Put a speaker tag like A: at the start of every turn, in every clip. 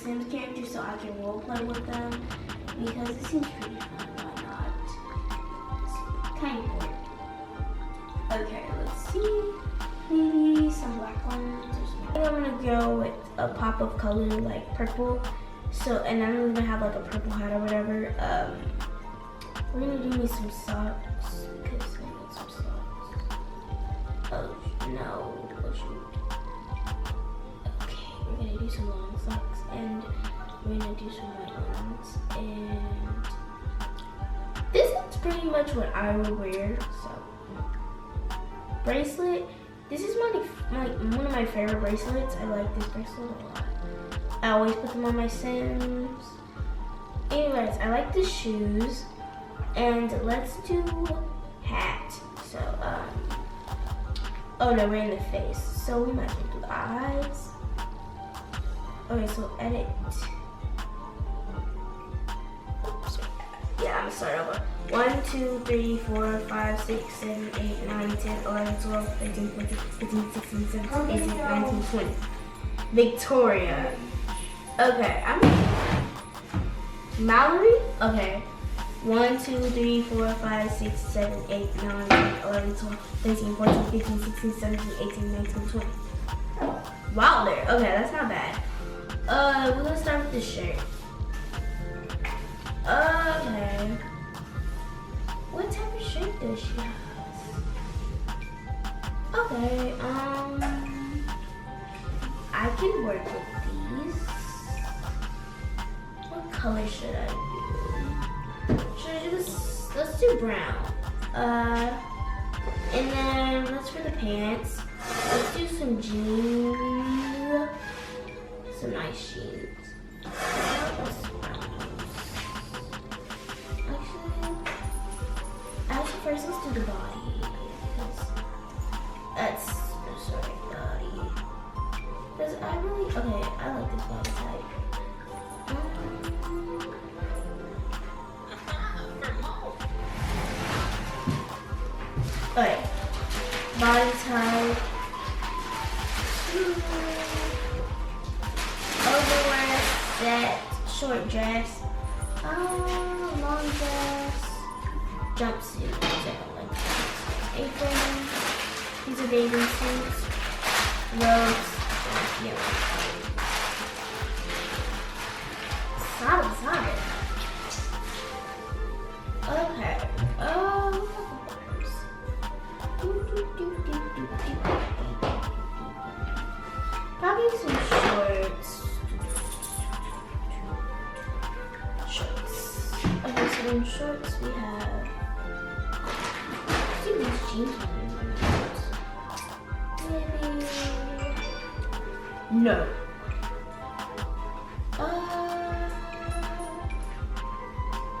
A: Sims characters so I can roleplay with them because it seems pretty fun. Why not? It's kind of boring. Okay, let's see. Maybe some black ones or something. I think I'm gonna go with a pop of color like purple. So, and I'm gonna have like a purple hat or whatever. We're gonna do me some socks because I need some socks. Oh no! Oh shoot. Okay, we're gonna do some long socks and we're gonna do some white ones. And this is pretty much what I would wear. So, bracelet. This is one of my favorite bracelets. I like this bracelet a lot. I always put them on my Sims. Anyways, I like the shoes. And let's do hat. So, oh no, we're in the face. So we might as well do the eyes. Okay, so edit. Oops. Yeah, I'm gonna start over. 1, 2, 3, 4, 5, 6, 7, 8, 9, 10, 11, 12, 13, 14, 15, 16, 17, 18, 19, 20. Victoria. Okay, I'm Mallory? Okay. 1, 2, 3, 4, 5, 6, 7, 8, 9, 10, 11, 12, 13, 14, 15, 16, 17, 18, 19, 20. Wow there. Okay, that's not bad. We're gonna start with the shirt. Okay. What type of shirt does she have? Okay, I can work with these. What color should I do? Should I just, let's do brown. And then let's for the pants. Let's do some jeans. Some nice jeans. Actually, first let's do the body. That's, sorry, body. Because I really, okay, I like this body type. Okay, body type. Overwear, set, short dress, long dress, jumpsuit, apron, these are bathing suits, robes, yeah. Solid. Okay, probably some shorts. Okay, so in shorts we have, let's do these jeans maybe, no.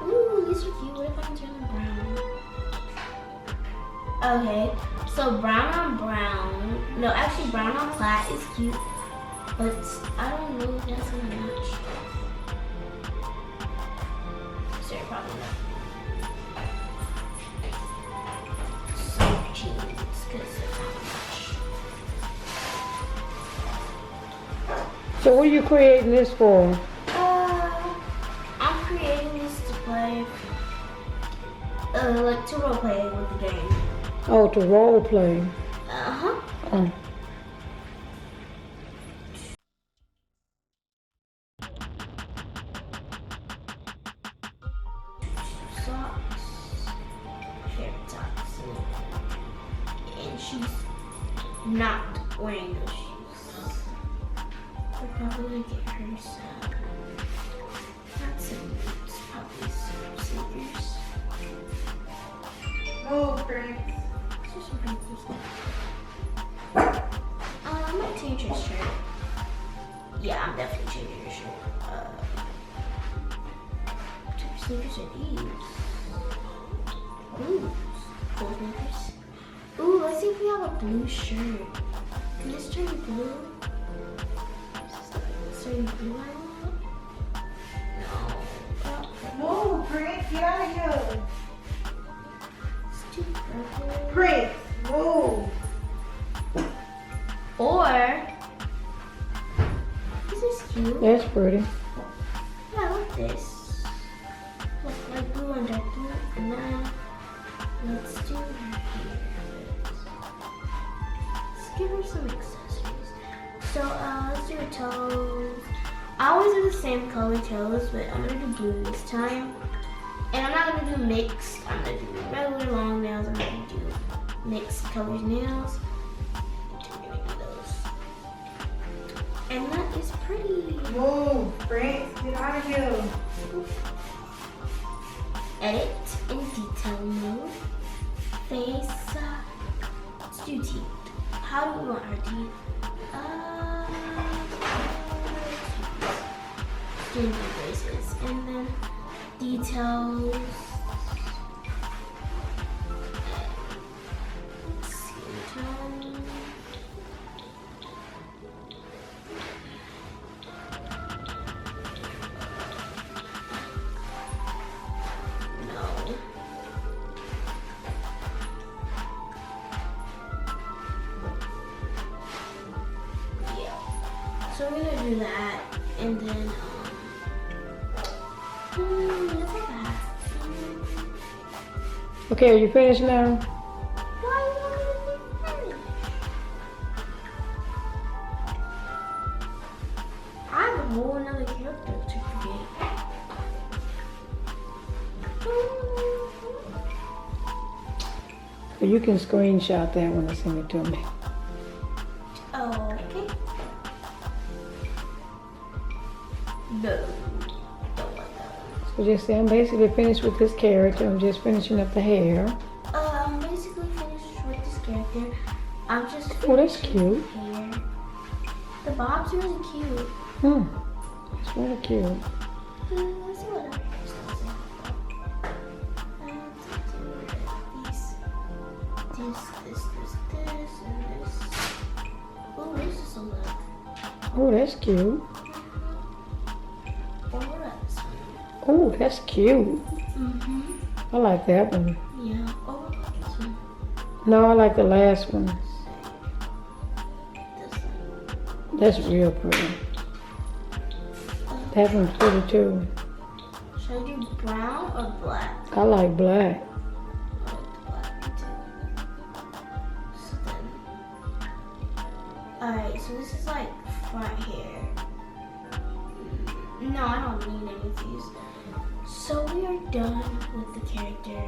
A: Ooh, these are cute. What if I can turn them brown? Okay, so brown on brown. No, actually brown on plaid is cute, but I don't know if that's gonna match. Sorry, probably not. So jeans, because it's not much.
B: So what are you creating this for?
A: I'm creating this to play, like to role play with the game.
B: Oh, to role play.
A: Uh-huh.
B: Oh.
A: Socks, hair tops, and she's not wearing those shoes. We're probably gonna get her some, not some boots, probably some sneakers.
C: Oh, great.
A: I might change her shirt. Yeah, I'm definitely changing her shirt. What type of sneakers are these? Ooh, cool sneakers. Ooh, let's see if we have a blue shirt. Can this turn blue? Is this turning blue? No.
C: Whoa, Prince, get out of here.
A: It's too purple.
C: Prince, whoa.
A: Or, this is cute.
B: That's pretty.
A: Yeah, I like this. Look, like blue and dark blue. And then let's do her hair. Let's give her some accessories. So let's do her toes. I always do the same color toes, but I'm gonna do blue this time. And I'm not gonna do mixed. I'm gonna do regular long nails. I'm gonna do mixed colored nails. I'm gonna do those. And that is pretty.
C: Whoa, Frank, get out of here.
A: Edit in detail mode. Face. Let's do teeth. How do we want our teeth? Gingy braces. And then details. Skin tone. No. Yeah. So we're gonna do that, and then that's like that.
B: Okay, are you finished now?
A: Why won't it be finished? I have a whole another character to create.
B: You can screenshot that one and send it to me.
A: Oh, okay. No, don't like that one.
B: So just say I'm basically finished with this character. I'm just finishing up the hair.
A: I'm basically finished with this character. I'm just
B: Oh, that's
A: finishing
B: cute.
A: the hair. The bob's really cute.
B: It's really cute.
A: Let's see what other hairstyles they have. This, and this. Oh, this is a look.
B: Oh, that's cute.
A: Oh, what about this one?
B: Oh, that's cute. I like that one.
A: Yeah. Oh, what about this one?
B: No, I like the last one.
A: This one.
B: That's real pretty. That one's pretty too.
A: Should I do brown or black?
B: I like black.
A: I like the black too. So then, alright, so this is like front hair. No, I don't need any of these. So we are done with the character.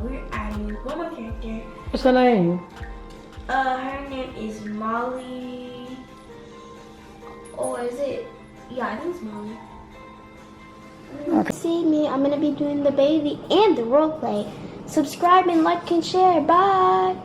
A: We're adding one more character.
B: What's her name?
A: Her name is Molly. Or is it? Yeah, I think it's Molly.
B: Okay.
A: See me, I'm gonna be doing the baby and the role play. Subscribe and like and share. Bye.